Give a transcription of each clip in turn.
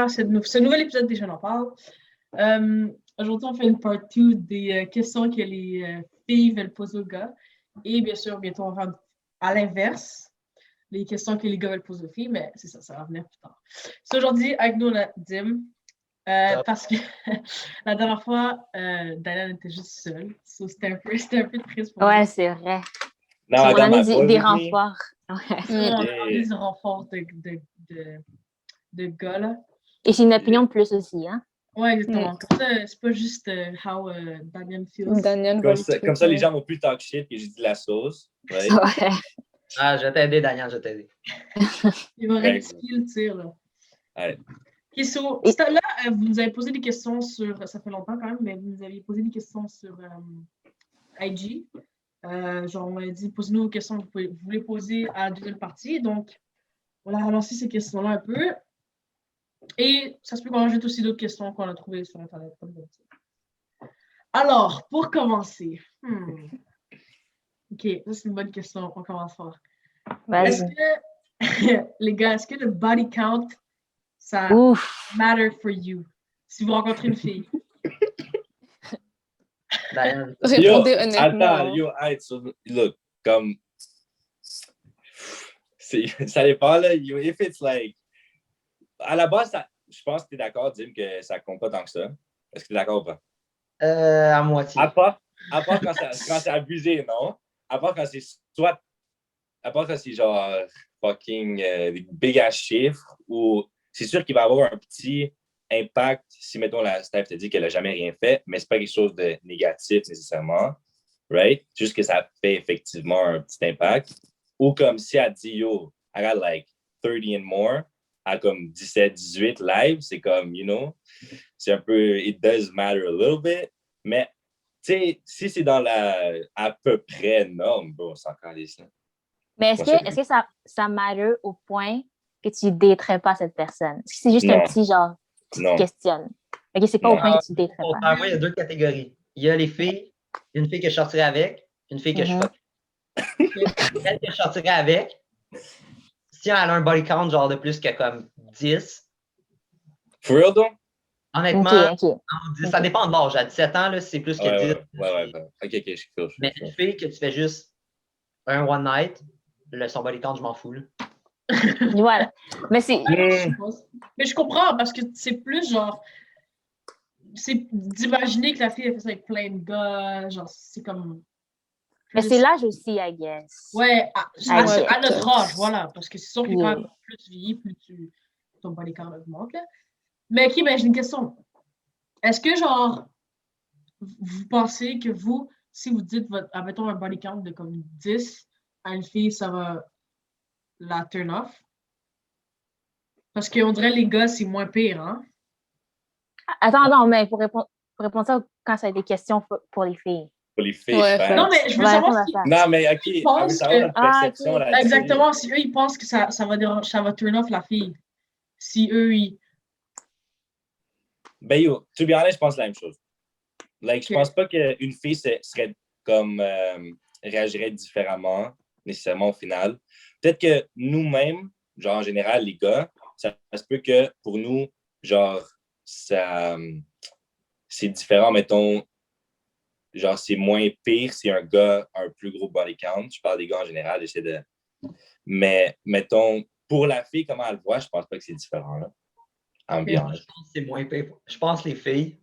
voilà, ce nouvel épisode des Jeunes en parle. Aujourd'hui, on fait une part 2 des questions que les filles veulent poser aux gars. Et bien sûr, bientôt, on va à l'inverse, les questions que les gars veulent poser aux filles, mais c'est ça, ça va venir plus tard. C'est aujourd'hui, avec nous, on a Dim. Parce que la dernière fois, Diane était juste seule. So, c'était un peu triste pour Ouais, c'est vrai. Non, On a madame, mis des renforts. On a mis des renforts de gars, là. Et j'ai une opinion de plus aussi, hein? Ouais, exactement. Comme ça, c'est pas juste how Daniel feels. Comme ça, les gens vont plus talk shit que j'ai dit la sauce. Right? Ouais. Ah, je vais t'aider, Daniel, je vais t'aider. Il va rectifier le tir, là. Ouais. Okay, so, là, vous nous avez posé des questions sur... Ça fait longtemps quand même, mais vous nous aviez posé des questions sur IG. Genre, on m'a dit, posez-nous vos questions que vous voulez poser à la deuxième partie. Donc, on a relancé ces questions-là un peu. Et ça se peut qu'on rajoute aussi d'autres questions qu'on a trouvées sur Internet. Alors, pour commencer, OK, ça c'est une bonne question. On commence fort. Est-ce que, les gars, est-ce que le body count, ça matter for you? Si vous rencontrez une fille. Répondez honnêtement. Attends, look, comme... Ça dépend, là. If it's like... À la base, je pense que tu es d'accord, Dim, que ça compte pas tant que ça. Est-ce que tu es d'accord ou pas? À moitié. À part quand c'est abusé, non? À part quand c'est soit... À part quand c'est genre fucking big ass chiffres, ou c'est sûr qu'il va avoir un petit impact si, mettons, la Steph te dit qu'elle n'a jamais rien fait, mais c'est pas quelque chose de négatif nécessairement, right? Juste que ça fait effectivement un petit impact. Ou comme si elle dit, yo, I got like 30 and more, à comme 17, 18 live, c'est comme, you know, c'est un peu, it does matter a little bit, mais tu sais, si c'est dans la à peu près norme, bon, c'est encore des ça. Mais est-ce que ça matter au point que tu daterais pas cette personne? Est-ce que c'est juste un petit genre, tu te questionnes? OK, c'est pas au point que tu daterais pas. Moi, il y a deux catégories. Il y a les filles, une fille que je sortirais avec, une fille que je fuck. Celle que je sortirais avec, si elle a un body count genre de plus que comme 10. For real, donc? Honnêtement, ça dépend de l'âge. À 17 ans, là, c'est plus que 10. Ouais. OK, je feel. Mais une fille que tu fais juste un one night, son body count, je m'en fous. Là. Voilà. Mais c'est... Mais je comprends, parce que c'est plus genre... C'est d'imaginer que la fille, elle fait ça avec plein de gars, genre, c'est comme... Mais c'est l'âge aussi, I guess. Ouais, à notre âge, voilà. Parce que c'est sûr que quand plus tu vieillis, plus ton body count augmente, là. Mais OK, ben j'ai une question. Est-ce que, genre, vous pensez que vous, si vous dites, mettons, un body count de comme 10 à une fille, ça va la turn off? Parce qu'on dirait les gars, c'est moins pire, hein? Attends, mais pour répondre ça, quand ça a des questions pour les filles. Pour les filles, non, mais je veux savoir si... Non, mais OK, savoir notre perception là-dessus. Exactement, si eux, ils pensent que ça va turn off la fille. Si eux, ils... Ben yo, to be honest, je pense la même chose. Like, je pense pas qu'une fille serait comme... réagirait différemment, nécessairement au final. Peut-être que nous-mêmes, genre en général, les gars, ça se peut que pour nous, genre, ça... c'est différent, mettons... Genre, c'est moins pire si un gars a un plus gros body count. Je parle des gars en général, j'essaie de... Mais, mettons, pour la fille, comment elle le voit, je pense pas que c'est différent, là. Ambiance. Je pense que c'est moins pire. Je pense les filles.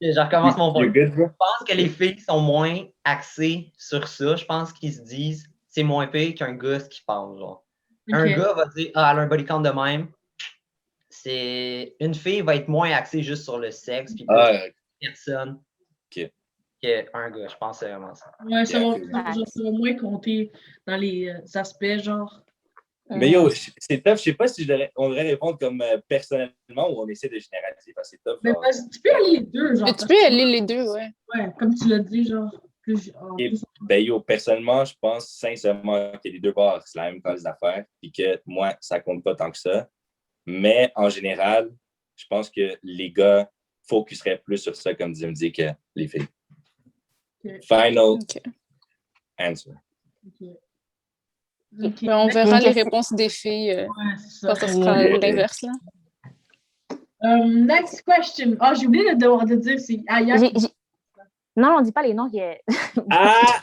Je recommence mon point. Je pense que les filles sont moins axées sur ça. Je pense qu'ils se disent c'est moins pire qu'un gars ce qu'il pense, genre. Un gars va dire elle a un body count de même. Une fille va être moins axée juste sur le sexe puis personne qu'un gars. Je pense que c'est vraiment ça. Ouais, ça va moins compter dans les aspects, genre. Mais yo, c'est tough. Je sais pas si on devrait répondre comme personnellement ou on essaie de généraliser parce que c'est tough. Mais tu peux aller les deux, genre. Tu peux aller les deux, ouais. Ouais, comme tu l'as dit, genre. Ben yo, personnellement, je pense sincèrement que les deux bords, c'est la même cause d'affaires et que moi, ça compte pas tant que ça. Mais en général, je pense que les gars focuseraient plus sur ça, comme Dim dit, que les filles. Final answer. Ok. Mais on verra les réponses des filles quand ça sera l'inverse. Là. Next question. Ah, j'ai oublié de dire c'est Aya. Non, on dit pas les noms. Ah!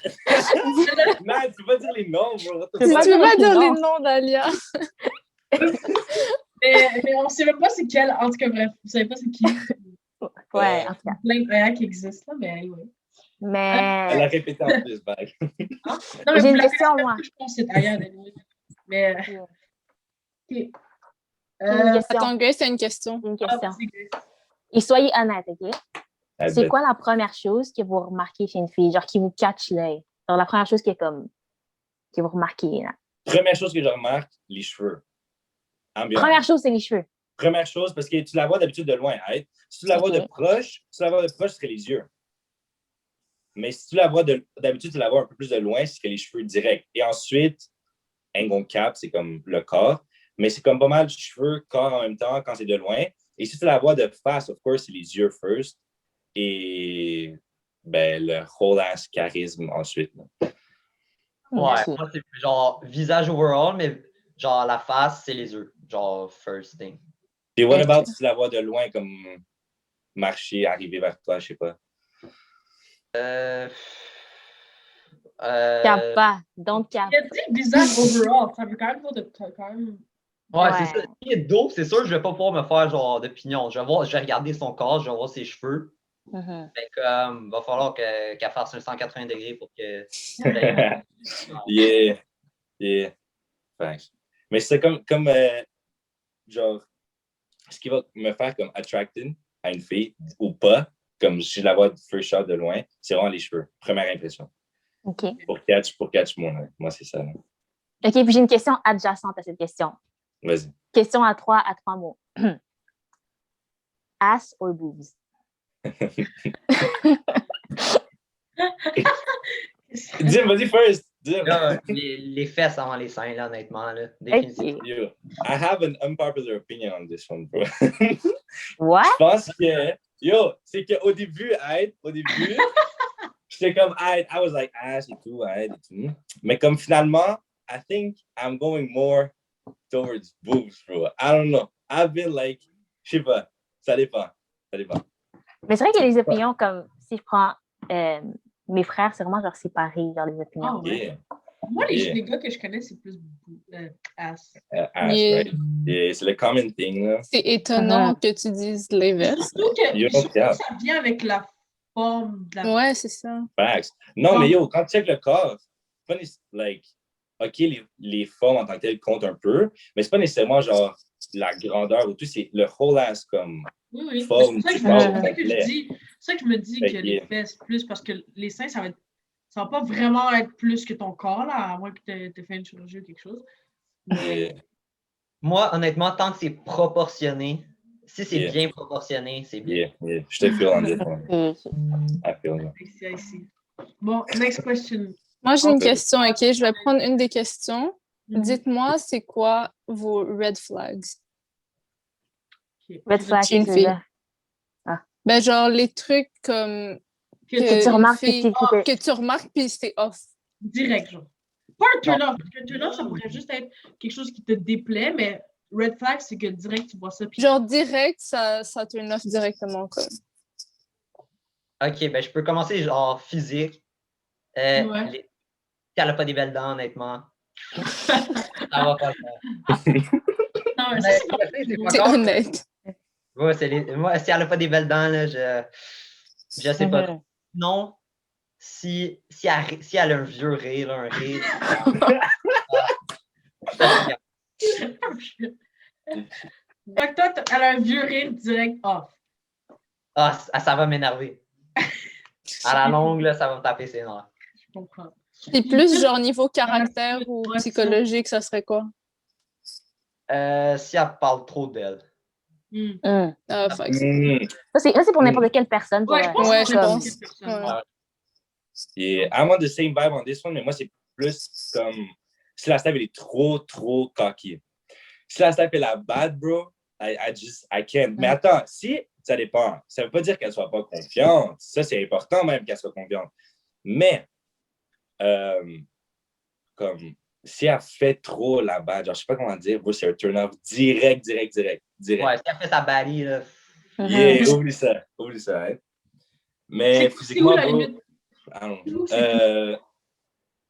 Non, tu vas dire les noms, bro. Tu vas dire les noms d'Alia. mais on sait même pas c'est quelle. En tout cas, bref, vous savez pas c'est qui. Ouais, en tout cas. Il y a plein d'Aya qui existent, là, mais anyway. Mais... Elle a répété en plus, back. Non, mais j'ai une question, moi. Je pense que c'est Aya, mais... OK. Attends, Grace, c'est une question. Une question. Et soyez honnête, OK? C'est quoi la première chose que vous remarquez chez une fille, genre qui vous catch l'œil? Genre la première chose qui est comme... que vous remarquez, là. Première chose que je remarque, les cheveux. Ambiance. Première chose, c'est les cheveux. Première chose, parce que tu la vois d'habitude de loin, right? Si tu la vois de proche, ce serait les yeux. Mais si tu la vois d'habitude, tu la vois un peu plus de loin, ce serait les cheveux directs. Et ensuite, un cap, c'est comme le corps. Mais c'est comme pas mal cheveux, corps en même temps quand c'est de loin. Et si tu la vois de face, of course, c'est les yeux first. Et le whole ass charisme ensuite. Là. Ouais, moi c'est genre visage overall, mais genre la face, c'est les yeux. Genre first thing. Et what about si tu la vois de loin comme marcher, arriver vers toi, je sais pas. Cap pas, donc cap. Il a dit visage overall, ça veut quand même dire de quand même. Ouais, c'est ça. Si il est dos, c'est sûr que je vais pas pouvoir me faire genre d'opinion. Je vais regarder son corps, je vais voir ses cheveux. Fait que va falloir qu'elle fasse un 180 degrés pour que. Yeah. Thanks. Mais c'est comme genre, ce qui va me faire comme attracting à une fille ou pas, comme si je la vois first shot de loin, c'est vraiment les cheveux. Première impression. OK. Pour catch moi, c'est ça. Là. OK, puis j'ai une question adjacente à cette question. Vas-y. Question à trois mots. Ass or boobs? Vas-y first. Les fesses avant les seins, là, honnêtement. Là, définitivement. Yo, I have an unpopular opinion on this one, bro. What? Je pense que, c'est qu'au début, j'étais comme, I was like, ass et tout. Mais comme finalement, I think I'm going more towards boobs, bro. I don't know. I've been like, je sais pas, ça dépend. Mais c'est vrai qu'il y a des opinions comme, si je prends mes frères, c'est vraiment genre séparé, genre les opinions. Oh, ouais. Moi, les gars que je connais, c'est plus ass. Ass, right? Yeah, c'est le common thing, là. C'est étonnant que tu dises l'inverse. Surtout que ça vient avec la forme de la... Ouais, c'est ça. Facts. Non, mais quand tu checkes le corps, c'est pas like, OK, les formes en tant que telles comptent un peu, mais c'est pas nécessairement genre la grandeur ou tout, c'est le whole ass comme forme du corps. C'est ça que je me dis que les fesses plus, parce que les seins, ça va pas vraiment être plus que ton corps, là, à moins que tu aies fait une chirurgie ou quelque chose. Mais... Moi, honnêtement, tant que c'est proportionné, si c'est bien proportionné, c'est bien. Yeah. Je te feel on this one. I feel that. I see. Bon, next question. Moi, j'ai une question, OK? Je vais prendre une des questions. Dites-moi, c'est quoi vos red flags? Red flags, c'est ça. Ben, genre, les trucs comme... Que tu remarques que tu remarques, puis c'est off. Direct, genre. Pas un turn-off. Parce qu'un turn-off, ça pourrait juste être quelque chose qui te déplaît, mais red flag, c'est que direct, tu vois ça. Puis... Genre, direct, ça turn off directement, quoi. OK, ben je peux commencer genre physique. Si elle n'a pas des belles dents, honnêtement, ça va pas le faire. Non, mais c'est honnête. Ouais, moi, si elle n'a pas des belles dents, là, je sais pas. Non, si elle a un vieux rire, un rire. Fait que toi, elle a un vieux rire direct off. Ah, ça va m'énerver. À la longue, là, ça va me taper ses nerfs. Je comprends. Et plus genre niveau caractère ou psychologique, ça serait quoi? Si elle parle trop d'elle. Ça, c'est pour n'importe quelle personne. Je pense. Yeah, I'm on the same vibe on this one, mais moi, c'est plus comme si la staff elle est trop cocky. Si la staff elle est bad, bro, I can't. Mais attends, ça dépend. Ça veut pas dire qu'elle soit pas confiante. Ça, c'est important même qu'elle soit confiante. Mais comme, si elle fait trop la bad, genre, je sais pas comment dire, bro, c'est un turn-off direct. Ouais, si elle fait sa balie, là. Yeah, oublie ça, hein. Mais c'est où physiquement, la bro, limite?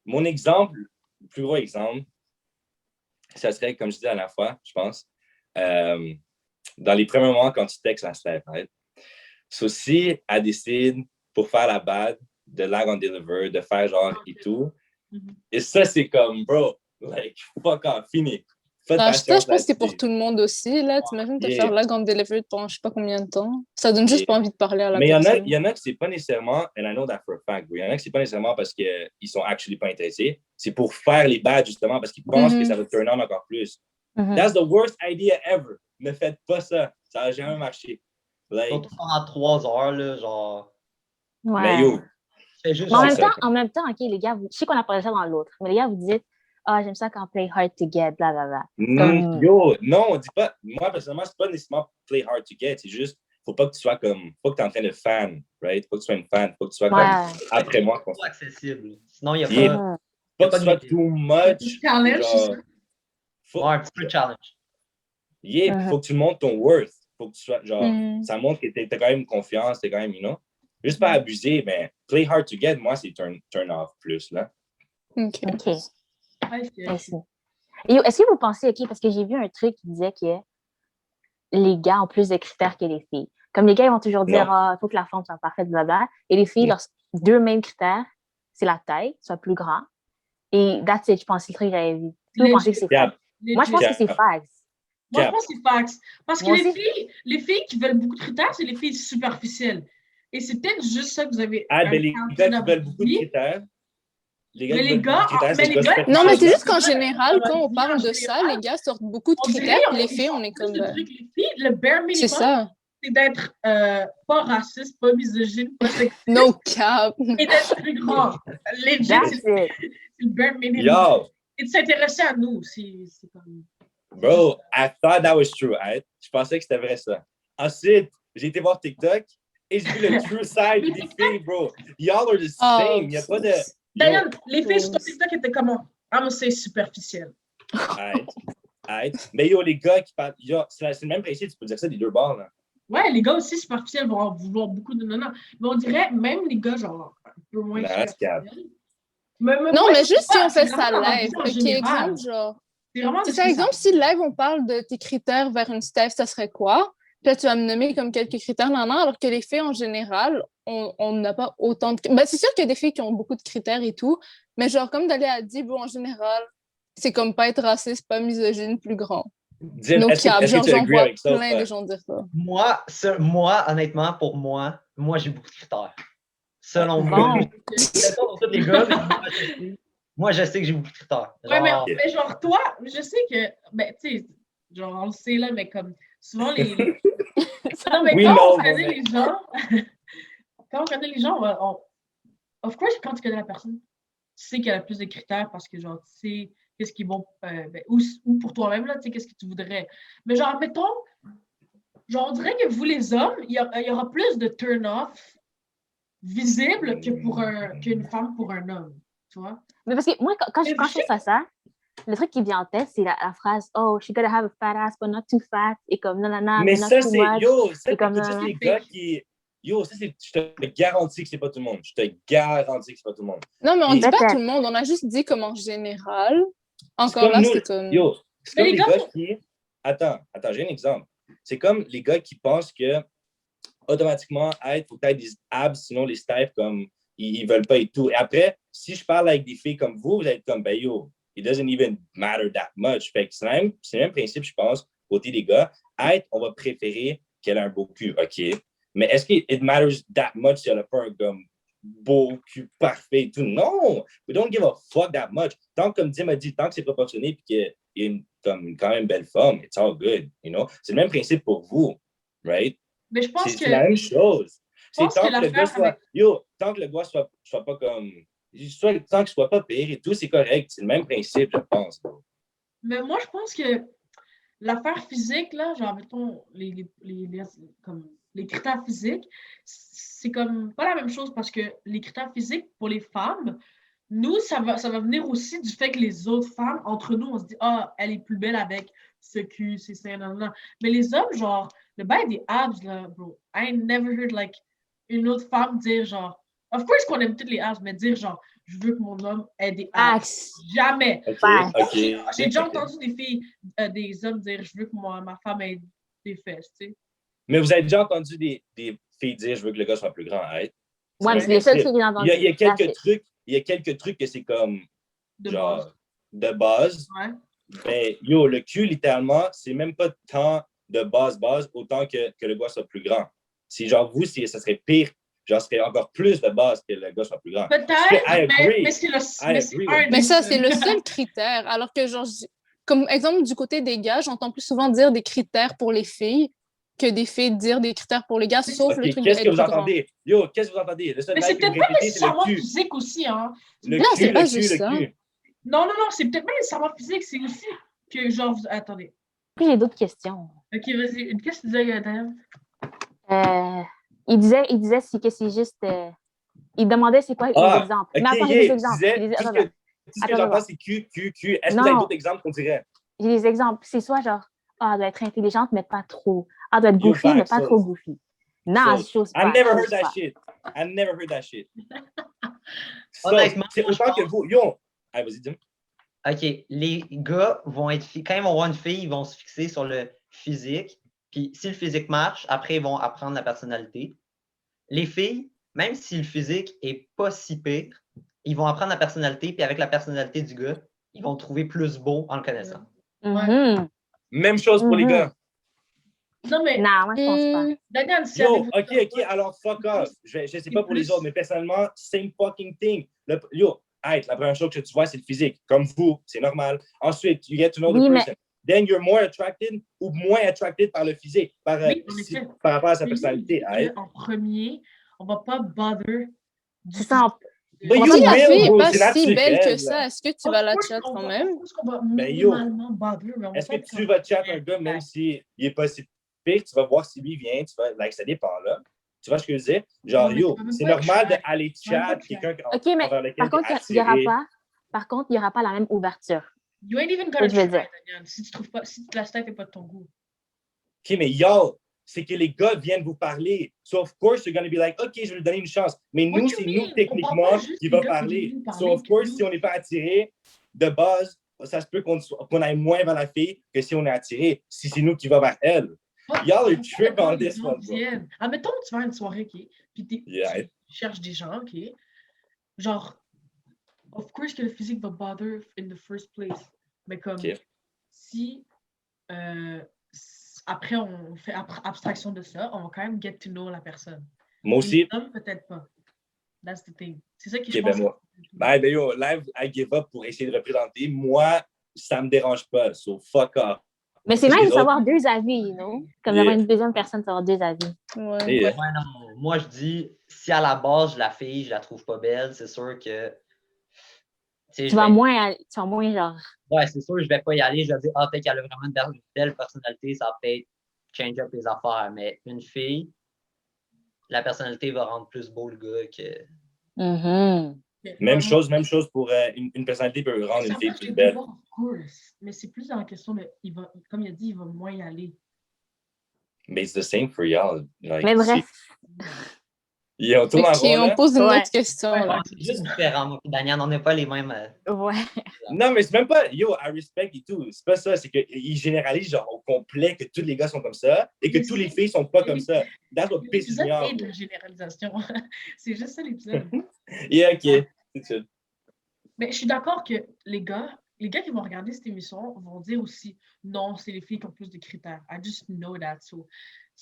mon exemple, le plus gros exemple, ça serait, comme je disais à la fois, je pense, dans les premiers moments quand tu textes la step, right? So, si elle décide, pour faire la bad, de lag on deliver, de faire genre et tout, et ça, c'est comme, bro, like, fuck off, fini. Ça, je pense que c'est pour tout le monde aussi, là. T'imagines te faire lag on delivery pendant je sais pas combien de temps. Ça donne juste pas envie de parler à la personne. Mais il y en a que c'est pas nécessairement, and I know that for a fact, il y en a que c'est pas nécessairement parce qu'ils sont actually pas intéressés. C'est pour faire les badges, justement, parce qu'ils pensent que ça va turn on encore plus. That's the worst idea ever. Ne faites pas ça. Ça n'a jamais marché. Like... Surtout pendant 3 heures, là, genre... Ouais. Mais yo... Mais en même temps, OK, les gars, je sais qu'on a parlé ça dans l'autre, mais les gars, vous dites j'aime ça quand play hard to get, blablabla. Yo, non, on dit pas... Moi, personnellement, c'est pas nécessairement play hard to get. C'est juste, faut pas que tu sois comme... Faut que tu es en train de fan, right? Faut que tu sois une fan. Faut que tu sois comme... Après moi. Faut accessible. Sinon, il y a pas... Faut que tu sois too much. Challenge, genre... un petit peu challenge. Faut que tu montes ton worth. Faut que tu sois, genre, ça montre que t'as quand même confiance, t'es quand même, you know. Juste pas abuser, mais play hard to get, moi, c'est turn off plus, là. OK. Et est-ce que vous pensez, OK, parce que j'ai vu un truc qui disait que les gars ont plus de critères que les filles. Comme les gars, ils vont toujours dire, il faut que la forme soit parfaite, blablabla. Et les filles, leurs deux mêmes critères, c'est la taille, soit plus grand. Et that's it, je pense, c'est le truc que j'avais vu. Vous pensez que c'est fact? Moi, je pense que c'est fact. Moi, je pense que c'est fact. Parce que les filles qui veulent beaucoup de critères, c'est les filles superficielles. Et c'est peut-être juste ça que vous avez. Les gars qui veulent beaucoup de critères. Les gars, non, mais c'est juste qu'en général, quand on parle de ça, les gars sortent beaucoup de critères, puis les filles, on est comme. Les filles, le bare minimum, c'est ça. C'est d'être pas raciste, pas misogyne, pas sexiste. No cap. Et d'être plus grand. Legit, c'est le bare minimum. Et de s'intéresser à nous, c'est comme. Bro, I thought that was true, right? Je pensais que c'était vrai ça. Ensuite, j'ai été voir TikTok et j'ai vu le true side des filles, bro. Y'all are the same. Il n'y a pas de. D'ailleurs, les filles sur TikTok étaient comment? I'm gonna say superficielles. Mais yo, les gars qui parlent. C'est le même principe, tu peux dire ça des deux bords, là. Ouais, les gars aussi superficiels vont vouloir beaucoup de non. Mais on dirait même les gars, genre, un peu moins superficiels. Mais juste si on fait ça live. OK, exemple, genre. C'est ça, exemple, si live, on parle de tes critères vers une Steph, ça serait quoi? Puis là, tu vas me nommer comme quelques critères, alors que les filles, en général, on n'a pas autant de... Ben, c'est sûr qu'il y a des filles qui ont beaucoup de critères et tout, mais genre, comme Dalia a dit, bon, en général, c'est comme pas être raciste, pas misogyne, plus grand. Genre, j'en vois plein de gens dire ça. Moi, honnêtement, pour moi j'ai beaucoup de critères. Selon moi. C'est pas pour tous les gars, mais moi, je sais que j'ai beaucoup de critères. Genre... Ouais, mais genre, toi, je sais que, ben, tu sais, genre, on le sait, là, mais comme, souvent, les... non, mais quand on connaît les gens, of course, quand tu connais la personne, tu sais qu'elle a plus de critères parce que, genre, tu sais qu'est-ce qui est bon, ou pour toi-même, là, tu sais, qu'est-ce que tu voudrais. Mais genre, mettons, genre, on dirait que vous, les hommes, il y aura plus de turn-off visible qu'une femme pour un homme, tu vois? Mais parce que moi, quand je pense à ça, le truc qui vient en tête, c'est la phrase « Oh, she gotta have a fat ass, but not too fat. » Et comme « Non, non, non, mais not ça, too c'est... much. » Yo, ça, c'est juste les gars qui... Yo, ça, c'est... Je te garantis que c'est pas tout le monde. Je te garantis que c'est pas tout le monde. Non, mais on dit pas tout le monde. On a juste dit comme en général. Encore là, c'est comme... Yo, c'est comme les gars qui... Attends, j'ai un exemple. C'est comme les gars qui pensent que automatiquement, il faut peut-être des abs, sinon les Steph, comme, ils veulent pas et tout. Et après, si je parle avec des filles comme vous allez être comme, ben yo, it doesn't even matter that much. Fait que c'est le même principe, je pense, côté des gars. On va préférer qu'elle ait un beau cul, OK. Mais est-ce que it matters that much si elle n'a pas un beau cul parfait et tout? Non! We don't give a fuck that much. Tant que, comme Dim a dit, tant que c'est proportionné et qu'il y a quand même belle forme, it's all good, you know? C'est le même principe pour vous, right? Mais je pense que... C'est la même chose. C'est tant que le gars soit... Yo, tant que le gars soit pas comme... Tant qu'il soit pas pire et tout, c'est correct. C'est le même principe, je pense. Mais moi, je pense que l'affaire physique, là, genre, mettons, les critères physiques, c'est comme pas la même chose parce que les critères physiques, pour les femmes, nous, ça va venir aussi du fait que les autres femmes, entre nous, on se dit, ah, elle est plus belle avec ce cul, c'est ça, non, non. Mais les hommes, genre, le bail des abs, là, bro, I never heard, like, une autre femme dire, genre, of course qu'on aime toutes les abs, mais dire, genre, je veux que mon homme ait des abs. Jamais. J'ai déjà entendu des filles, des hommes dire, je veux que ma femme ait des fesses, tu sais. Mais vous avez déjà entendu des filles dire, je veux que le gars soit plus grand, hein? Ouais, mais c'est les seuls trucs que j'ai entendus. Il y a quelques trucs que c'est comme, de base. Ouais. Mais yo, le cul, littéralement, c'est même pas tant de base, autant que le gars soit plus grand. Si genre vous, ça serait pire, genre, serait encore plus de base que le gars soit plus grand. Peut-être, mais c'est mais ça, c'est le seul critère. Alors que, genre, comme exemple, du côté des gars, j'entends plus souvent dire des critères pour les filles que des filles dire des critères pour les gars, sauf le truc qu'est-ce que vous entendez? Yo, qu'est-ce que vous entendez? Mais c'est peut-être pas nécessairement physique aussi, hein? Non, c'est pas juste ça. Non, c'est peut-être pas nécessairement physique, c'est aussi que, genre, attendez. Puis j'ai d'autres questions. Ok, vas-y. Qu'est-ce que tu disais, Diane? Il disait que c'est juste... il demandait c'est quoi les exemples. Okay, mais attends, j'ai des exemples. Ce que j'entends, c'est Q. Est-ce que vous avez d'autres exemples qu'on dirait? J'ai des exemples. C'est soit genre, elle doit être intelligente, mais pas trop. Elle doit être goofy, mais pas trop goofy. Non, chose pas. I never heard that shit. Honnêtement, c'est autant que vous. Yo, vas-y, dis-moi. OK, les gars vont être... Quand ils vont voir une fille, ils vont se fixer sur le physique. Puis si le physique marche, après, ils vont apprendre la personnalité. Les filles, même si le physique est pas si pire, ils vont apprendre la personnalité, puis avec la personnalité du gars, ils vont le trouver plus beau en le connaissant. Même chose pour les gars. Non, mais... Non, moi, je pense pas. Daniel, OK, alors fuck off. Je sais pas pour les autres, mais personnellement, same fucking thing. La première chose que tu vois, c'est le physique. Comme vous, c'est normal. Ensuite, you get to know the person. Then you're more attracted ou moins attracted par le physique, par rapport à sa personnalité. En premier, on va pas bother. C'est ça. Si la fille n'est pas si belle que ça, est-ce que tu vas la chat quand même? Est-ce que tu vas chat un gars même s'il n'est pas si pire? Tu vas voir si lui vient, ça dépend là. Tu vois ce que je veux dire? Genre, c'est normal d'aller chat quelqu'un envers lequel par contre, il n'y aura pas la même ouverture. You ain't even gonna try, Daniel, si tu trouves pas, si la staff n'est pas de ton goût. OK, mais c'est que les gars viennent vous parler. So, of course, you're gonna be like, OK, je vais lui donner une chance. Mais nous, c'est nous, techniquement, qui va parler. So, of course, si on n'est pas attiré, de base, ça se peut qu'on aille moins vers la fille que si on est attiré, si c'est nous qui va vers elle. Y'all are trip on this one, bro. Admettons que tu vas à une soirée, OK, puis tu cherches des gens, OK, genre, of course que le physique va bother in the first place. Mais comme, si après on fait abstraction de ça, on va quand même get to know la personne. Moi aussi. Les hommes, peut-être pas. That's the thing. C'est ça que je pense. Live, I give up pour essayer de représenter. Moi, ça me dérange pas. So, fuck off. Mais c'est même de savoir deux avis, non? Comme d'avoir une deuxième personne, savoir deux avis. Ouais, non. Moi, je dis, si à la base, la fille, je la trouve pas belle, c'est sûr que... Tu vas moins genre... Ouais, c'est sûr, je vais pas y aller. Je vais dire, peut-être qu'elle a vraiment une belle personnalité, ça va peut-être change up les affaires. Mais une fille, la personnalité va rendre plus beau le gars que... Même chose pour une personnalité peut rendre une fille plus belle. Mais c'est plus dans la question de, comme il a dit, il va moins y aller. Mais it's the same for y'all. Like, mais bref. On pose une autre question. C'est juste différent. Moi, Daniel, on n'est pas les mêmes. Non, mais c'est même pas, I respect et tout. C'est pas ça. C'est qu'ils généralisent genre au complet que tous les gars sont comme ça et que tous les filles sont pas comme ça. That's what pisses me off. C'est de la généralisation. C'est juste ça l'épisode. OK. C'est ça. Mais je suis d'accord que les gars qui vont regarder cette émission vont dire aussi non, c'est les filles qui ont plus de critères. I just know that. So,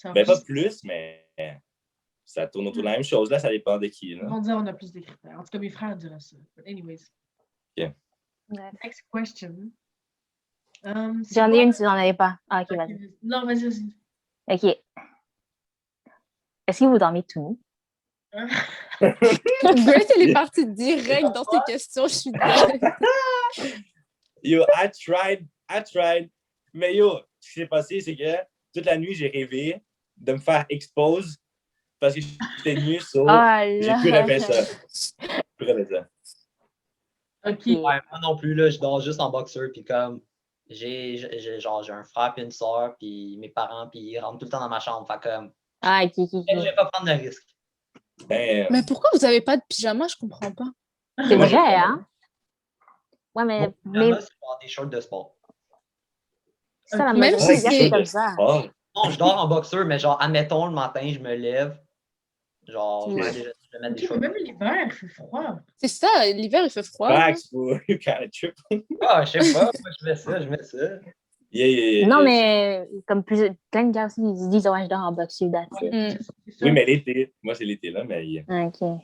pas plus, mais ça tourne autour de la même chose. Là, ça dépend de qui. Là. Ils vont dire on a plus de critères. En tout cas, mes frères diraient ça. But anyways. OK. Next question. J'en ai une si j'en avais pas. Ah, OK, vas-y. Non, vas-y. OK. Est-ce que vous dormez tout nu? Grace, elle est partie direct dans ses questions. Je suis désolée. I tried. Mais ce qui s'est passé, c'est que toute la nuit, j'ai rêvé de me faire expose parce que j'étais nu, j'ai plus rêvé ça. OK. Ouais, moi non plus, là, je dors juste en boxeur, puis comme, j'ai un frère puis une soeur, puis mes parents, puis ils rentrent tout le temps dans ma chambre, fait comme, Ah, ok. je vais pas prendre de risque. Ben, Mais pourquoi vous avez pas de pyjama? Je comprends pas. C'est moi, vrai, hein? Ouais, mais Moi, c'est pour des shorts de sport. ça, la Ok. Même majorité si des gars, c'est- c'est comme ça. Non, je dors en boxeur, mais genre, admettons, le matin, je me lève, genre, Ok. je vais mettre des OK, shorts. mais même l'hiver, il fait froid. C'est ça, l'hiver, il fait froid. là. facts, bro. You kinda trip. Ah, je sais pas, moi, je mets ça. Yeah. Non, mais comme plein de gars aussi, ils se disent, ouais, je dors en boxer, that's it. Mm. C'est ça. Oui, mais l'été. Moi, c'est l'été, là, mais yeah. Ok. OK,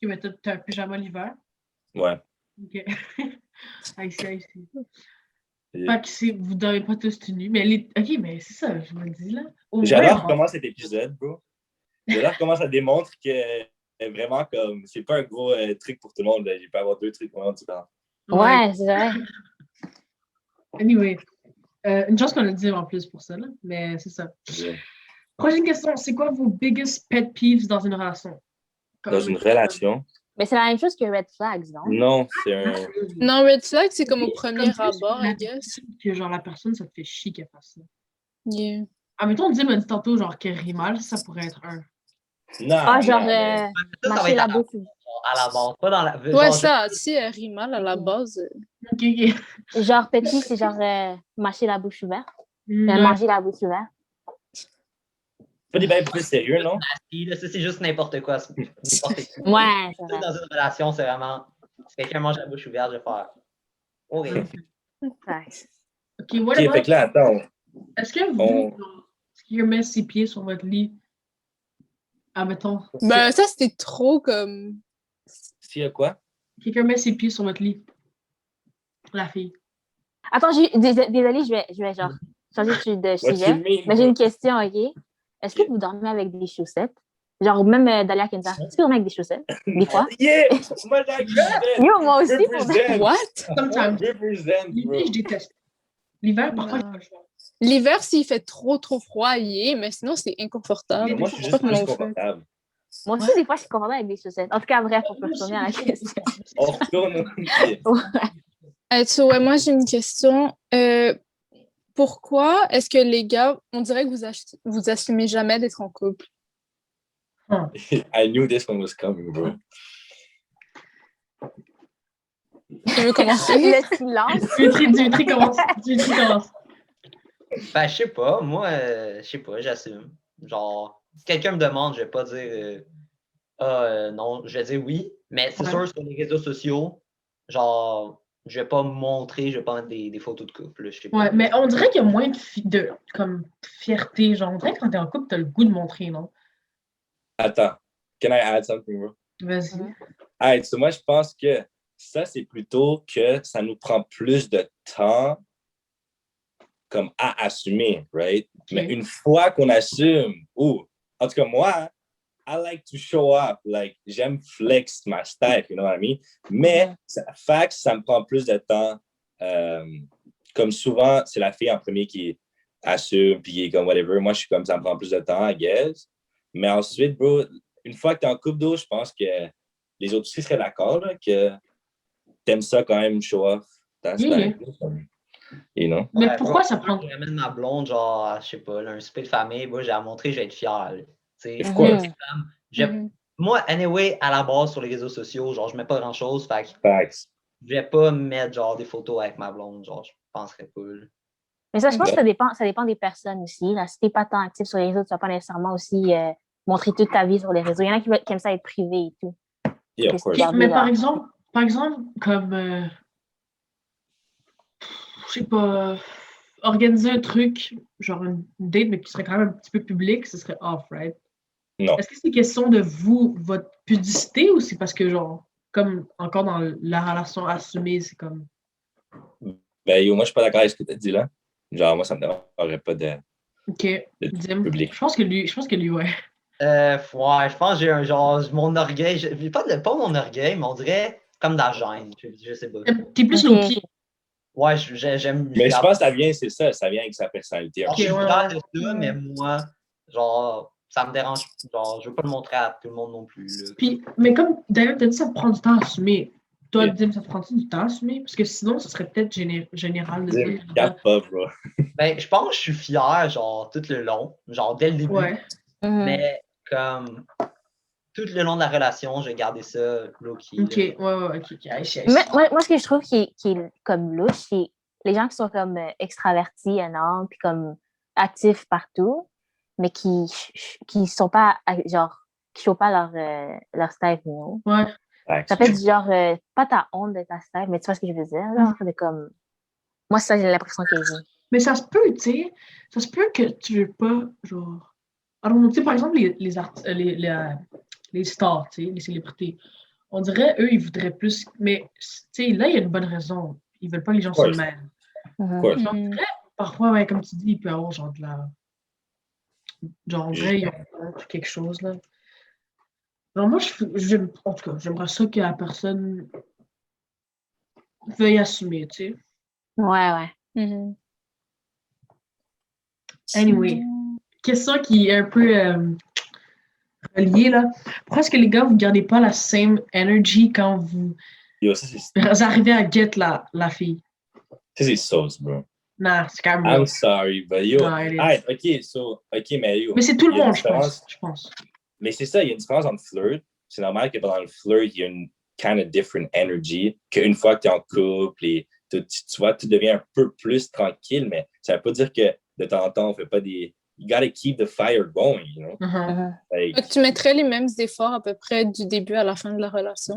mais t'as un pyjama l'hiver. Ouais. OK. I see. Yeah. Fait que vous dormez pas tous tenus. Mais OK, mais c'est ça, je me dis, là. Au J'adore moins, comment cet épisode, bro. J'adore comment ça démontre que vraiment, comme, c'est pas un gros truc pour tout le monde. Là. J'ai pas avoir 2 trucs vraiment différents. Ouais, c'est vrai. Anyway, une chance qu'on a dit en plus pour ça, là. Mais c'est ça. Yeah. Prochaine question, c'est quoi vos biggest pet peeves dans une relation? Dans une relation? Mais c'est la même chose que Red Flags, non? Non, c'est un... Non, Red Flag, c'est comme au Comme premier plus abord, la I guess. Que genre la personne, ça te fait chier qu'elle fasse ça. Yeah. Ah, mettons, Dim a dit tantôt genre qu'elle rit mal, ça pourrait être un. Non, Ah, genre, non, mais- Ça va mâcher être la à la, bouche. à la base, pas dans la. Ouais, genre, ça, si elle rit mal à la base. OK. Genre, petit, c'est genre mâcher la bouche ouverte. Ouais. Manger la bouche ouverte. Pas des bails plus sérieux, non? Là, ça, c'est juste n'importe quoi. N'importe quoi. Ouais, c'est vrai. Dans une relation, c'est vraiment. Si quelqu'un mange la bouche ouverte, je vais faire. OK. Ouais. OK, what Ok, about- fait que là, attends. Est-ce que vous, On- est-ce qu'il met ses pieds sur votre lit? Ah, mettons. Ben, ça, c'était trop comme. S'il y a quoi? Quelqu'un met ses pieds sur votre lit. La fille. Attends, désolée, je vais genre changer de What sujet. you mean? Mais j'ai une question, OK? Est-ce que vous dormez avec des chaussettes? Genre, même Dalia Kenza, est-ce que vous dormez avec des chaussettes? Des fois? Yeah! Moi, j'ai Yo, moi aussi, pour Represent. What? Sometimes. Represent, bro. L'hiver, je déteste. L'hiver, parfois, Non. j'ai pas le choix. L'hiver, s'il fait trop froid, il est, mais sinon, c'est inconfortable. Moi, je suis sais juste pas comment plus on fait. confortable. Moi aussi, des fois, je suis confortable avec des chaussettes. En tout cas, bref, on peut retourner à la question. On retourne. Ouais, moi, j'ai une question. Pourquoi est-ce que les gars, on dirait que vous assumez jamais d'être en couple? I knew this one was coming, bro. Tu veux commencer? Le silence. Dimitri commence. Dimitri commence. Ben, je sais pas. Moi, je sais pas, j'assume. Genre, si quelqu'un me demande, je vais pas dire non, je vais dire oui. Mais c'est Ouais. sûr, sur les réseaux sociaux, genre, je vais pas me montrer, je vais pas mettre des photos de couple. Là, je sais pas. Ouais, mais on dirait qu'il y a moins de comme, fierté. Genre, on dirait que quand t'es en couple, t'as le goût de montrer, non? Attends. Can I add something, bro? Vas-y. Alright, so moi, je pense que ça, c'est plutôt que ça nous prend plus de temps comme à assumer, right? Ok. Mais une fois qu'on assume, ou en tout cas, moi, I like to show up. Like, j'aime flex my style, you know what I mean? Mais, ça me prend plus de temps. Comme souvent, c'est la fille en premier qui assume, puis qui est comme whatever. Moi, je suis comme, ça me prend plus de temps, I guess. Mais ensuite, bro, une fois que t'es en couple d'eau, je pense que les autres aussi seraient d'accord, là, que t'aimes ça quand même, show off. Ta style, you know? Mais Ouais, pourquoi moi, ça prend. Je ramène ma blonde, genre, je sais pas, là, un souper de famille, moi, j'ai à montrer, je vais être fier. Là. Tu sais, Of course. Moi, anyway, à la base, sur les réseaux sociaux, genre, je mets pas grand-chose, fait que Facts. je vais pas mettre, genre, des photos avec ma blonde, genre, je penserais pas. Là. Mais ça, je pense que ça dépend des personnes aussi. Là. Si t'es pas tant actif sur les réseaux, tu vas pas nécessairement aussi montrer toute ta vie sur les réseaux. Il y en a qui aiment ça être privé et tout. Yeah, of course. Garder Mais leur- par exemple, comme. Je sais pas. Organiser un truc, genre une date, mais qui serait quand même un petit peu public, ce serait off, right? Non. Est-ce que c'est question de vous, votre pudicité, ou c'est parce que, genre, comme encore dans la relation assumée, c'est comme. Ben, yo, moi, je suis pas d'accord avec ce que tu as dit là. Genre, moi, ça me dérangerait pas de OK. Dim. public. Je pense que lui, ouais. Ouais, je pense que j'ai un genre, mon orgueil, pas mon orgueil, mais on dirait comme de la gêne, je sais pas. T'es plus Ok. low key. Ouais, j'aime. Mais je pense que ça vient, c'est ça, ça vient avec sa personnalité. Je suis ouais, fier ouais. de ça, mais moi, genre, ça me dérange. Genre, je veux pas le montrer à tout le monde non plus. Là. Puis, mais comme d'ailleurs, t'as dit ça prend du temps à assumer. Toi, Dim, ça te prend du temps à assumer? Parce que sinon, ce serait peut-être général de dire. Regarde pas, bro. Ben, je pense que je suis fier, genre, tout le long, genre, dès le début. Ouais. Mais comme tout le long de la relation, j'ai gardé ça low-key. Ok, ouais, ok. Moi, ce que je trouve qui est comme louche, c'est les gens qui sont comme extravertis, énormes, puis comme actifs partout, mais qui sont pas, genre, qui ne pas leur style, you know? Ouais. Ça fait du genre, pas ta honte de ta style, mais tu vois ce que je veux dire, là? C'est comme... Moi, ça, j'ai l'impression que j'ai. Mais ça se peut, tu sais, ça se peut que tu veux pas, genre... Alors, tu sais, par exemple, les stars, tu sais, les célébrités, on dirait, eux, ils voudraient plus... Mais, tu sais, là, il y a une bonne raison. Ils veulent pas que les gens se mêlent. Genre, parfois, ouais, comme tu dis, il peut y avoir genre de la... Genre, en vrai, il y a quelque chose, là. Alors, moi, en tout cas, j'aimerais ça que la personne veuille assumer, tu sais. Ouais. Anyway, question qui est un peu reliée, là. Pourquoi est-ce que les gars, vous gardez pas la same energy quand vous arrivez à get la fille? Ça, c'est sauce, bro. Nah, c'est quand même... I'm sorry, but yo... mais yo... Mais c'est tout le monde, je pense. Mais c'est ça, il y a une différence entre flirt. C'est normal que pendant le flirt, il y a une kind of different energy qu'une fois que tu es en couple et tu vois, tu deviens un peu plus tranquille, mais ça veut pas dire que de temps en temps, on fait pas des... You gotta keep the fire going, you know? Like, tu mettrais les mêmes efforts à peu près du début à la fin de la relation?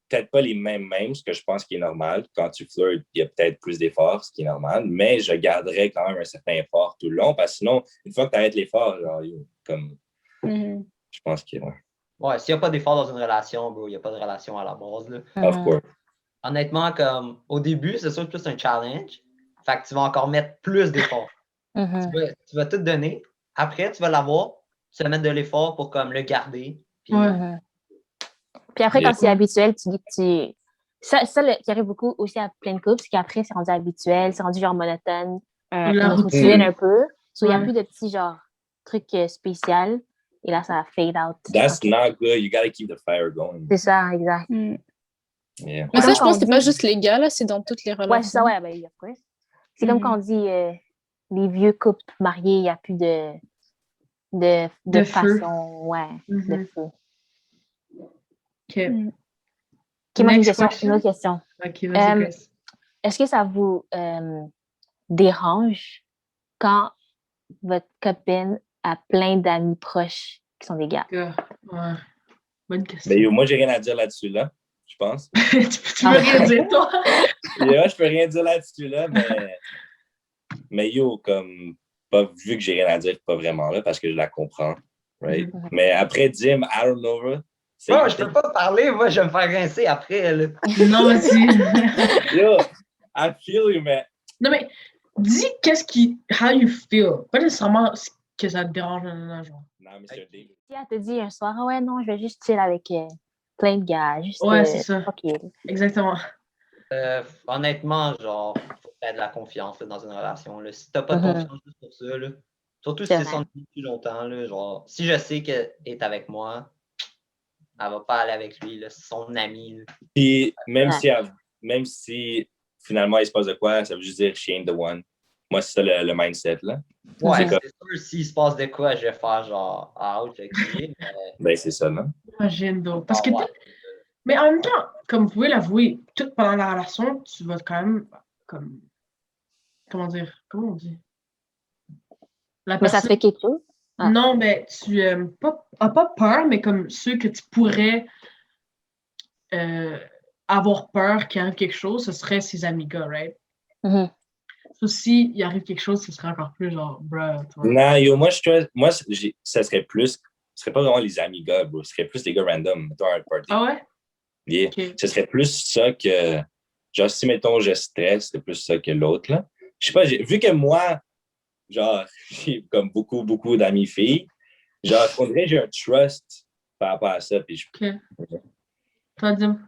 Peut-être pas les mêmes, ce que je pense qui est normal. Quand tu flirtes, il y a peut-être plus d'efforts, ce qui est normal, mais je garderais quand même un certain effort tout le long, parce que sinon, une fois que tu arrêtes l'effort, genre, comme... Je pense que, Ouais, s'il n'y a pas d'effort dans une relation, bro, il n'y a pas de relation à la base, là. Of course. Honnêtement, comme, au début, c'est sûr que c'est un challenge, fait que tu vas encore mettre plus d'efforts. Tu vas tout donner, après, tu vas l'avoir, tu vas mettre de l'effort pour, comme, le garder. Puis, puis après, quand c'est habituel, tu dis que tu... Ça qui arrive beaucoup aussi à plein de couples, c'est qu'après, c'est rendu habituel, c'est rendu genre monotone, une routine un peu. Il n'y a plus de petits genre trucs spéciaux. Et là, ça fade out. That's not good. You gotta keep the fire going. C'est ça, exact. Yeah. Mais ça, je pense que c'est pas juste les gars, là, c'est dans toutes les relations. Ouais, c'est ça, ouais, ben, of course. C'est comme quand on dit les vieux couples mariés, il n'y a plus de façon, de feu. OK. Moi, une autre question. OK, vas-y, est-ce que ça vous dérange quand votre copine a plein d'amis proches qui sont des gars? Ouais. Bonne question. Mais moi, j'ai rien à dire là-dessus, là, je pense. tu veux rien dire, toi? Je peux rien dire là-dessus, là, mais comme, vu que j'ai rien à dire, pas vraiment là, parce que je la comprends, right? Mais après, Dim, I don't know, bro. je peux pas parler, moi, je vais me faire rincer après, là. Non, vas-y. I feel you, man. Non, mais dis how you feel. Pas nécessairement que ça te dérange, genre. Non, mais c'est un délire. Si elle te dit un soir, ouais, non, je vais juste chill avec plein de gars. Juste, c'est ça. Exactement. Honnêtement, genre, faut faire de la confiance là, dans une relation. Là. Si t'as pas de confiance juste pour ça, là, surtout si c'est son ami depuis longtemps, là, genre, si je sais qu'elle est avec moi, elle va pas aller avec lui, là, c'est son ami. Là. Puis même si finalement il se passe de quoi, ça veut juste dire she ain't the one. Moi, c'est ça le mindset, là. Ouais, c'est sûr, s'il se passe de quoi, je vais faire genre out, ok. Ben, c'est ça, non? Imagine donc. Parce que mais en même temps, comme vous pouvez l'avouer, tout pendant la relation, tu vas quand même comme comment on dit? Mais ça te fait quelque chose? Non, mais tu n'as pas peur, mais comme ceux que tu pourrais avoir peur qu'il arrive quelque chose, ce serait ses amis gars, right? Si il arrive quelque chose, ce serait encore plus genre, bruh. Non, moi, ça serait plus, ce serait pas vraiment les amis gars, bro. Ce serait plus les gars random, mettons, à un party. Ah ouais? Yeah. Okay. Ce serait plus ça que, genre, si, mettons, je stresse, c'est plus ça que l'autre, là. Je sais pas, vu que moi, genre, j'ai comme beaucoup d'amis filles, genre, on dirait que j'ai un trust par rapport à ça, puis Toi, Dim?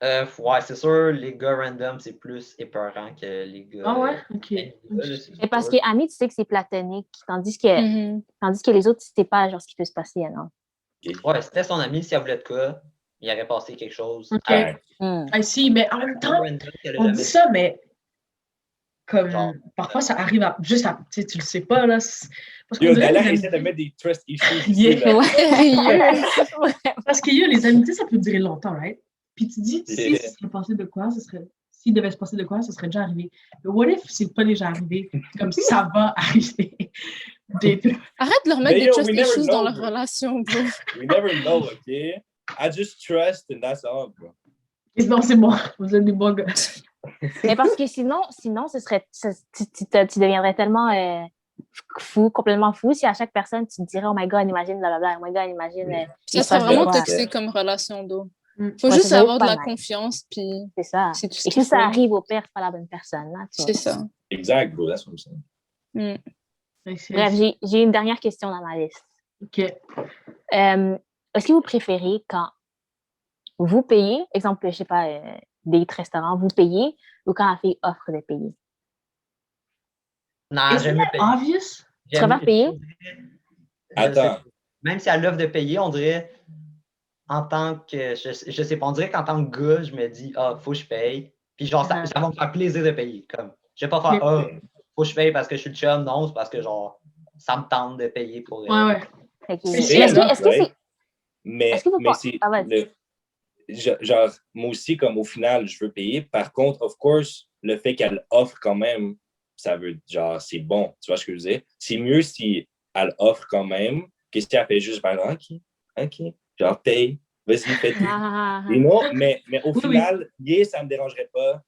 Ouais, c'est sûr, les gars random, c'est plus épeurant que les gars. Ah ouais? OK. Et parce qu'Ami, tu sais que c'est platonique, tandis que les autres, c'était pas genre ce qui peut se passer, non? Ouais, c'était son ami, si elle voulait de quoi, il aurait passé quelque chose. OK. Ouais. Si, mais en même temps, on dit ça, mais comme parfois ça arrive juste à, tu le sais pas, là. Parce qu'on dirait Dalia essaie de mettre des trust issues ici, Yeah. là. Parce que les amitiés, ça peut durer longtemps, right? Puis tu dis, si ça serait passé de quoi, s'il devait se passer de quoi, ça serait déjà arrivé. Mais what if c'est pas déjà arrivé? Comme ça va arriver. Arrête de leur mettre des trust issues dans leur relation, bro. We never know, OK? I just trust and that's all, bro. Non, c'est bon. Vous êtes des bons gars. Mais parce que sinon ce serait, tu deviendrais tellement complètement fou si à chaque personne, tu te dirais « Oh my God, imagine, blablabla, oh my God, imagine... » Ça serait vraiment toxique comme relation d'eau. Faut juste avoir de la confiance, puis... C'est ça. C'est tout ce Et qu'il si ça faut. arrive au pire, c'est pas la bonne personne. Hein, c'est ça. Exact, bro, that's what I'm saying. Bref, j'ai une dernière question dans ma liste. OK. Est-ce que vous préférez quand vous payez, exemple, je sais pas, date restaurant, vous payez, ou quand la fille offre de payer? Non, j'aime mieux payer. Obvious? Tu préfères payer? Attends. Même si elle offre de payer, on dirait, en tant que, je sais pas, on dirait qu'en tant que gars, je me dis, faut que je paye. Puis genre, ça va me faire plaisir de payer. Comme, je vais pas faire, faut que je paye parce que je suis le chum. Non, c'est parce que genre, ça me tente de payer pour... Ouais. Est-ce que c'est... Mais c'est genre, moi aussi, comme au final, je veux payer. Par contre, of course, le fait qu'elle offre quand même, ça veut, genre, c'est bon. Tu vois ce que je veux dire? C'est mieux si elle offre quand même que si elle fait juste, OK, genre, paye, vas-y, fais tout. Mais au final, ça me dérangerait pas.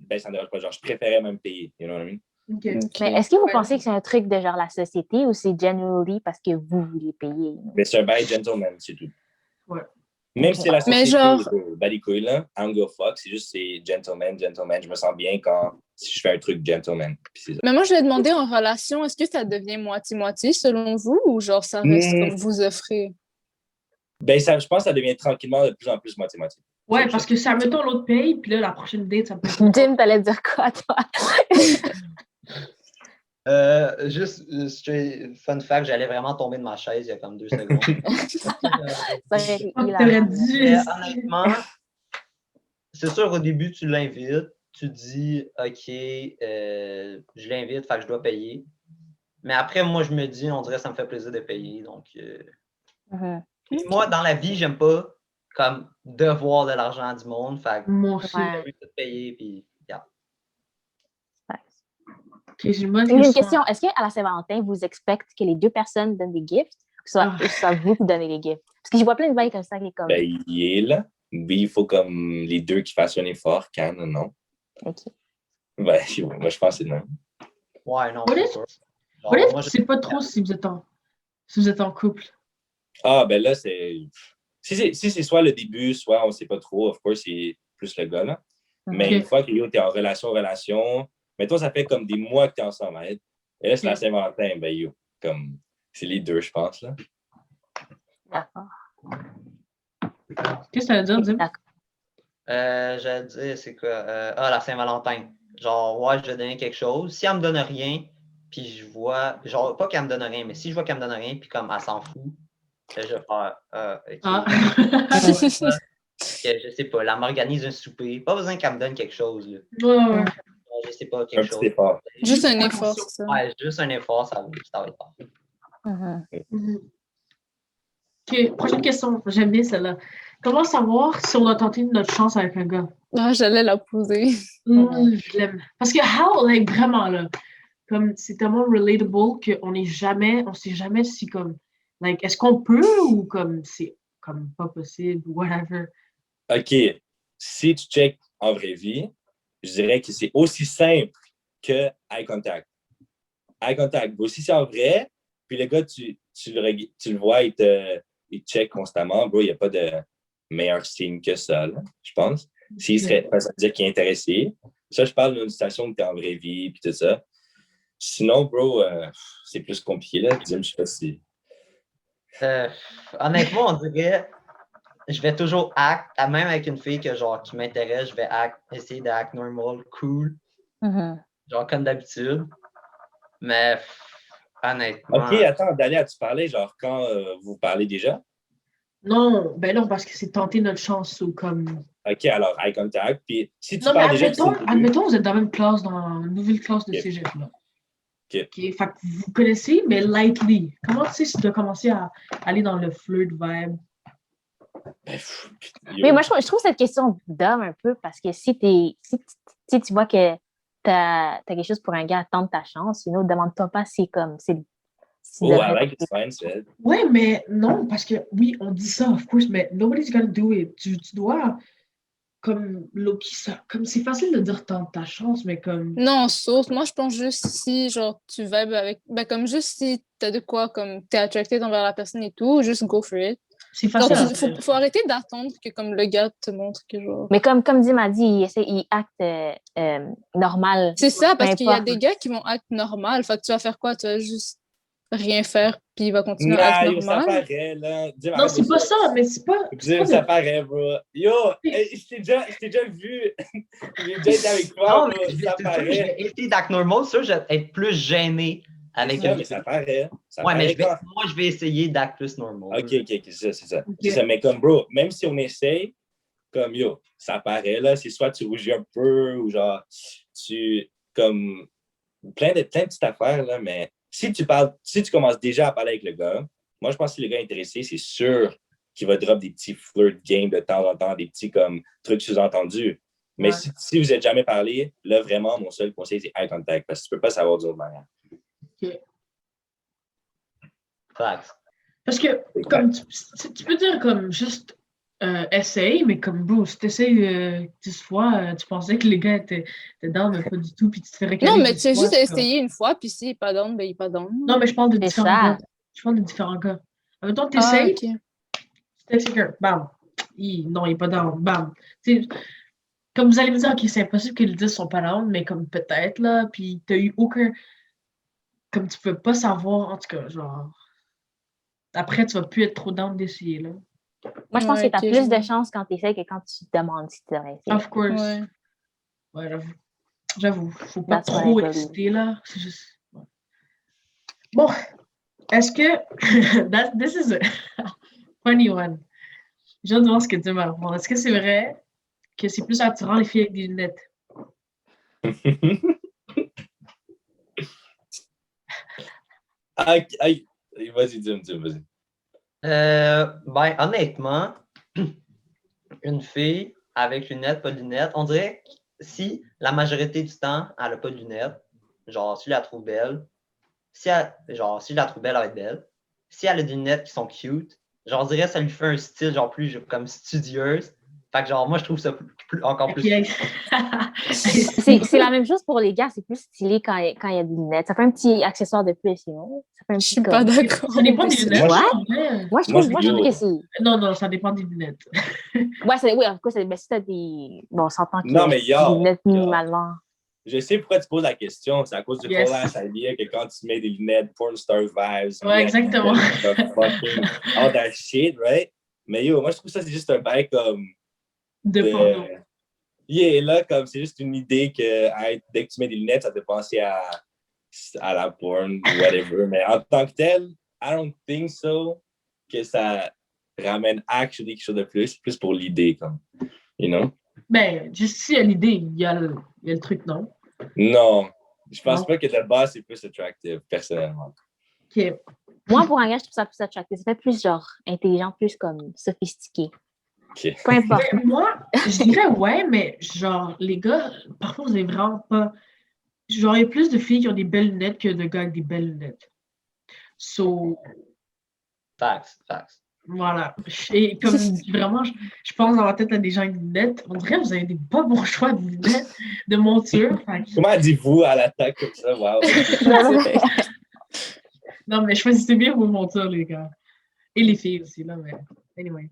Ben, ça me dérange pas. Genre, je préférais même payer. You know what I mean? Okay. Mais est-ce que vous pensez que c'est un truc de genre la société ou c'est generally parce que vous voulez payer? Mais c'est un bail gentleman, c'est tout. Ouais. Même si la société mais genre... les couilles, là, I don't give a fuck, c'est juste c'est gentleman, je me sens bien si je fais un truc gentleman. Mais moi, je vais demander en relation, est-ce que ça devient moitié-moitié selon vous ou genre ça reste comme vous offrez? Ben, je pense que ça devient tranquillement de plus en plus moitié-moitié. Ouais, parce que ça, mettons, l'autre paye, puis là, la prochaine date, ça peut être... Jim, t'allais dire quoi, toi? Juste, fun fact, j'allais vraiment tomber de ma chaise il y a comme 2 secondes. Honnêtement, c'est sûr, au début, tu l'invites, tu dis, OK, je l'invite, fait que je dois payer. Mais après, moi, je me dis, on dirait que ça me fait plaisir de payer. Donc, moi, dans la vie, j'aime pas comme devoir de l'argent du monde. Fait que moi aussi. j'ai envie de payer, puis Okay, j'ai une question. Est-ce qu'à la Saint-Valentin, vous expectez que les deux personnes donnent des gifts ou soit vous qui donnez les gifts? Parce que je vois plein de bails comme ça. Comme... Ben, il est là. Oui, il faut comme les deux qui fassent un effort, quand non? OK. Ben, moi, je pense que c'est non. Ouais, non. Je sais pas trop si vous êtes en couple. Ah, ben là, c'est... Si c'est soit le début, soit on sait pas trop, of course, c'est plus le gars, là. Mais une fois que t'es en relation... Mettons, ça fait comme des mois que t'es ensemble, hein? Et là, c'est la Saint-Valentin, ben comme... C'est les deux, je pense, là. D'accord. Qu'est-ce que ça veut dire, Dim? J'allais dire, c'est quoi? La Saint-Valentin. Genre, ouais, je vais donner quelque chose. Si elle me donne rien, puis je vois... Genre, pas qu'elle me donne rien, mais si je vois qu'elle me donne rien, puis comme elle s'en fout, je vais faire... OK. Je sais pas, elle m'organise un souper. Pas besoin qu'elle me donne quelque chose, là. Ouais. Je sais pas, quelque chose. Un petit effort. Juste un effort, c'est ça. Ouais, juste un effort, ça va être parfait. OK, prochaine question. J'aime bien celle-là. Comment savoir si on a tenté notre chance avec un gars? Ah, j'allais la poser. Je l'aime. Parce que vraiment, là, comme c'est tellement relatable qu'on sait jamais si comme, est-ce qu'on peut ou comme c'est comme pas possible, whatever. OK. Si tu checkes en vraie vie, je dirais que c'est aussi simple que eye contact. Eye contact. Si c'est en vrai, puis le gars, tu le vois, il te check constamment, bro, il n'y a pas de meilleur signe que ça, là, je pense. S'il serait, ça veut dire qu'il est intéressé. Ça, je parle d'une situation où tu es en vraie vie, puis tout ça. Sinon, bro, c'est plus compliqué, là. Je sais pas si... Honnêtement, on dirait... Je vais toujours même avec une fille qui m'intéresse, je vais essayer d'act normal, cool. Genre comme d'habitude. Mais honnêtement... OK, attends, Dalia, tu parlais genre quand vous parlez déjà? Non, ben non, parce que c'est tenter notre chance ou comme. OK, alors, eye contact. Puis si tu Non, mais parles déjà que c'est admettons, vous êtes dans la même classe, dans une nouvelle classe de OK. cégep, là. OK. OK, fait que vous connaissez, mais lightly. Comment tu sais si tu dois commencer à aller dans le flirt vibe? Mais moi, je trouve cette question dumb un peu parce que si tu vois que t'as quelque chose pour un gars, tente ta chance, sinon, demande-toi pas si comme si Oh, I like this mindset. Ouais, mais non, parce que oui, on dit ça, of course, mais nobody's gonna do it. Tu dois, comme Loki, ça, comme c'est facile de dire tente ta chance, mais comme. Non, sauf, moi, je pense juste si, genre, tu vibes avec, ben, comme juste si t'as de quoi, comme, t'es attracted envers la personne et tout, juste go for it. C'est Genre, facile. faut arrêter d'attendre que, comme, le gars te montre que, genre. Mais comme Dim m'a dit, il acte normal. C'est ça, parce qu'il y a importe. des gars qui vont acte normal. Fait que tu vas faire quoi? Tu vas juste rien faire, puis il va continuer à Nah, être yo, ça normal. paraît, là. Dis-moi, Non, c'est pas ça, mais c'est pas. Dis, ça paraît, bro. Yo, je t'ai déjà vu. J'ai déjà été avec toi, Non, bro. mais Ça je paraît. vais essayer d'act normal, ça, je vais être plus gêné avec Ça, mais ça paraît. Ça ouais, mais paraît moi, je vais essayer d'act plus normal. OK, c'est ça. Ok. C'est ça. Mais comme, bro, même si on essaye, comme, yo, ça paraît, là. C'est soit tu rougis un peu ou genre, comme, plein de petites affaires, là. Mais si tu commences déjà à parler avec le gars, moi, je pense que si le gars est intéressé, c'est sûr qu'il va drop des petits flirt games de temps en temps, des petits, comme, trucs sous-entendus. Mais Ouais. si vous n'êtes jamais parlé, là, vraiment, mon seul conseil, c'est eye contact, parce que tu peux pas savoir d'une autre manière. Ok. Facts. Parce que, comme, tu peux dire, comme, juste essaye, mais comme, bro, si t'essayes 10 fois, tu pensais que les gars étaient down, mais pas du tout, puis tu te fais recaler Non, mais 10 tu as fois, juste c'est essayé une fois, puis s'il n'est pas down, ben il n'est pas down. Non, mais je parle de C'est différents ça. gars. Je parle de différents gars. Mettons, Ah, t'essayes, ok. tu t'essayes quelqu'un, bam. Non, il est pas down, bam. Tu sais, comme vous allez me dire, OK, c'est impossible que les 10 sont pas down, mais comme peut-être, là, puis t'as eu aucun. Comme tu peux pas savoir, en tout cas, genre. Après, tu vas plus être trop down d'essayer, là. Moi, je pense Ouais, que tu as ok, plus je de vois. chances quand tu essaies que quand tu te demandes si tu devrais essayer. Of course. Ouais. Ouais, j'avoue. Faut pas That's what I trop believe. exciter, là. C'est juste. Ouais. Bon, est-ce que. This is a funny one. Je viens de voir ce que tu m'as répondu. Est-ce que c'est vrai que c'est plus attirant les filles avec des lunettes? Vas-y, dis-moi, vas-y. Ben, honnêtement, une fille avec lunettes, pas de lunettes, on dirait que si la majorité du temps, elle a pas de lunettes, genre, si je la trouve belle, si je la trouve belle, elle va être belle. Si elle a des lunettes qui sont cute, genre, on dirait que ça lui fait un style, genre, plus comme studieuse. Fait que, genre, moi, je trouve ça encore plus. Okay. C'est la même chose pour les gars, c'est plus stylé quand il y a des lunettes. Ça fait un petit accessoire de plus, sinon. Ça fait un Je petit suis pas comme- d'accord. Ça dépend des lunettes. Moi, Ouais. Moi, je Moi, trouve que c'est. Non, ça dépend des lunettes. Oui, en tout cas, si t'as des. Bon, on s'entend qu'il y Non, a mais des lunettes minimalement. Je sais pourquoi tu poses la question. C'est à cause du Yes. flash idea que quand tu mets des lunettes porn star vibes. Ouais, exactement. Fucking all that shit, right? Mais yo, moi, je trouve ça, c'est juste un bail comme. De porno. Yeah, là, comme c'est juste une idée que hey, dès que tu mets des lunettes, ça te fait penser à la porn ou whatever. Mais en tant que tel, I don't think so que ça ramène actually quelque chose de plus pour l'idée, comme, you know? Ben, juste s'il y a l'idée, il y a le truc, non? Non, je pense Non. pas que de base, c'est plus attractive, personnellement. OK. Moi, pour un gars, je trouve ça plus attractif. Ça fait plus genre intelligent, plus comme sophistiqué. OK. Peu importe. Ben, moi, je dirais ouais, mais genre, les gars, parfois, vous avez vraiment pas. Genre, il y a plus de filles qui ont des belles lunettes que de gars avec des belles lunettes. So, Facts. voilà. Et comme vraiment, je pense dans ma tête à des gens avec des lunettes. On dirait que vous avez des pas bons choix de lunettes, de monture. Comment dites-vous à l'attaque comme ça? Wow. Non, mais choisissez bien vos montures, les gars. Et les filles aussi, là, mais anyway.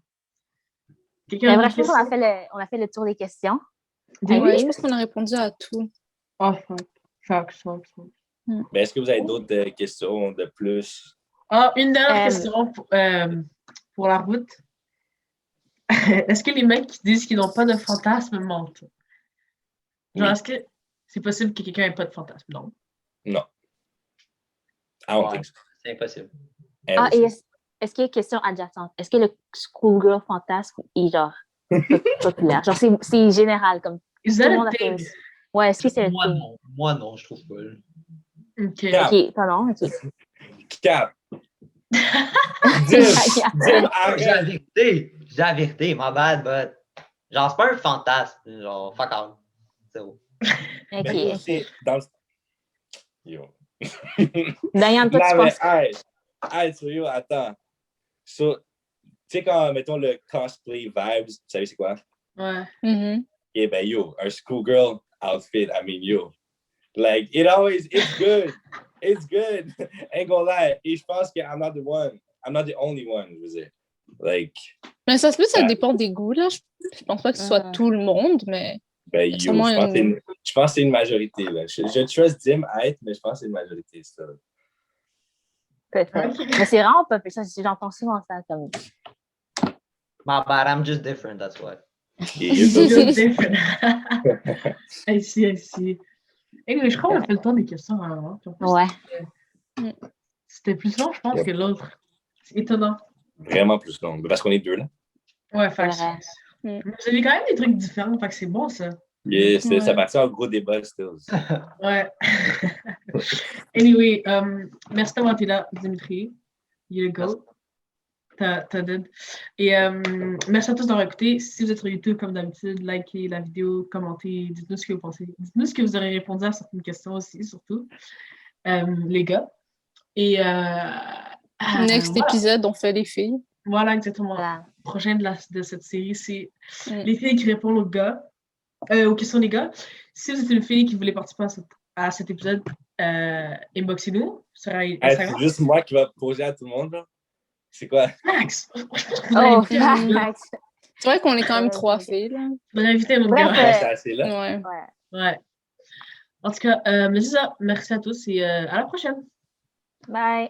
Quelqu'un a Bref, une je pense qu'on question? a fait le tour des questions. Oui, je pense qu'on a répondu à tout. Oh, fuck. Mais est-ce que vous avez d'autres questions de plus? Ah, une dernière question pour la route. Est-ce que les mecs qui disent qu'ils n'ont pas de fantasme mentent? Genre, Oui. est-ce que c'est possible que quelqu'un n'ait pas de fantasme? Non. Non. I don't think so. C'est impossible. Ah, et est-ce qu'il y a une question adjacente? Est-ce que le schoolgirl fantasme est genre populaire? Genre, c'est général, comme Is tout that le a monde a fait. thing? Ouais, est-ce que c'est un Moi, thing? non. Moi, non, je trouve pas. OK. Cap. Ok, toi non, ok. Cap. Dim, J'ai la arrête. vérité. J'ai la vérité, my bad, but... Genre, c'est pas un fantasme. Genre, fuck out. C'est bon. Ok, Mais yo, ok. c'est dans le... Yo. Diane, toi, tu Non, mais, penses... hey, yo, attends. So, tu sais, quand, mettons, le cosplay vibes, tu savais c'est quoi? Ouais. Mhm. Yeah, ben, yo, un schoolgirl outfit, I mean, yo. Like, it's good. It's good. Ain't gonna lie. Et je pense que I'm not the only one, je veux dire. Like... Mais ça se peut, ça dépend des goûts, là. Je pense pas que ce soit tout le monde, mais... Ben, yo, je pense que c'est une majorité, là. Je trust Dim Height, mais je pense que c'est une majorité, ça. Peut-être. Mais c'est vraiment pas ça. J'entends souvent ça comme... My bad, I'm just different, that's why. You're different. I see. Anyway, je crois qu'on a fait le temps des questions vraiment. Ouais. C'était plus long, je pense, que l'autre. C'est étonnant. Vraiment plus long. Parce qu'on est deux, là. Ouais, fait Ouais. vous avez quand même des trucs différents, fait que c'est bon, ça. Yeah, ça partit en gros débat, still. Ouais. Anyway, merci d'avoir été là, Dimitri. You go. T'as dead. Et merci à tous d'avoir écouté. Si vous êtes sur YouTube, comme d'habitude, likez la vidéo, commentez, dites-nous ce que vous pensez. Dites-nous ce que vous aurez répondu à certaines questions aussi, surtout, les gars. Et Next épisode, on fait les filles. Voilà, exactement. Voilà. Le prochain de cette série, c'est les filles qui répondent aux questions des gars. Si vous êtes une fille qui voulait participer à cet épisode, inboxez-nous sur Instagram. C'est juste moi qui va poser à tout le monde, là. C'est quoi? Max! Oh, Max! C'est vrai qu'on est quand même 3 filles, là. On a invité un autre Bref, gars. C'est assez là. Ouais. Ouais. En tout cas, mais c'est ça. Merci à tous et à la prochaine. Bye!